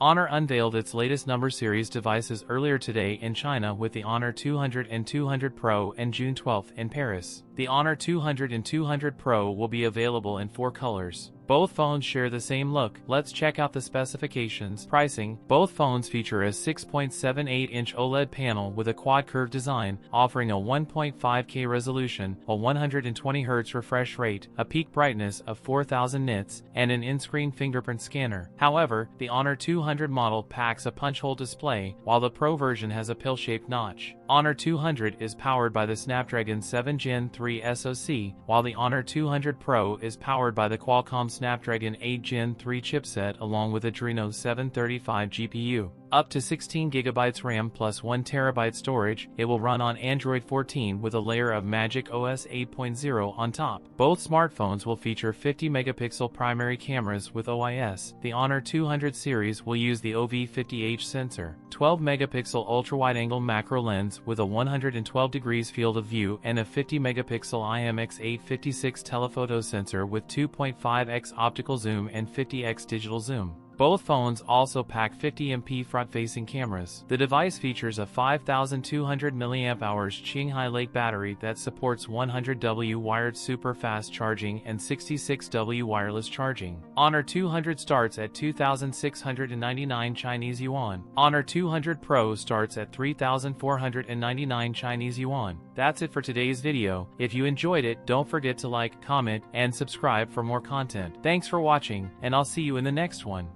Honor unveiled its latest number series devices earlier today in China with the Honor 200 and 200 Pro and June 12 in Paris. The Honor 200 and 200 Pro will be available in 4 colors. Both phones share the same look. Let's check out the specifications. Pricing. Both phones feature a 6.78-inch OLED panel with a quad-curve design, offering a 1.5K resolution, a 120Hz refresh rate, a peak brightness of 4000 nits, and an in-screen fingerprint scanner. However, the Honor 200 model packs a punch-hole display, while the Pro version has a pill-shaped notch. Honor 200 is powered by the Snapdragon 7 Gen 3 SoC, while the Honor 200 Pro is powered by the Qualcomm Snapdragon 8 Gen 3 chipset along with Adreno 735 GPU. Up to 16GB RAM plus 1TB storage, it will run on Android 14 with a layer of Magic OS 8.0 on top. Both smartphones will feature 50-megapixel primary cameras with OIS. The Honor 200 series will use the OV50H sensor, 12-megapixel ultra-wide-angle macro lens with a 112 degrees field of view, and a 50-megapixel IMX856 telephoto sensor with 2.5x optical zoom and 50x digital zoom. Both phones also pack 50MP front-facing cameras. The device features a 5200 mAh Qinghai Lake battery that supports 100W wired super-fast charging and 66W wireless charging. Honor 200 starts at 2,699 Chinese yuan. Honor 200 Pro starts at 3,499 Chinese yuan. That's it for today's video. If you enjoyed it, don't forget to like, comment, and subscribe for more content. Thanks for watching, and I'll see you in the next one.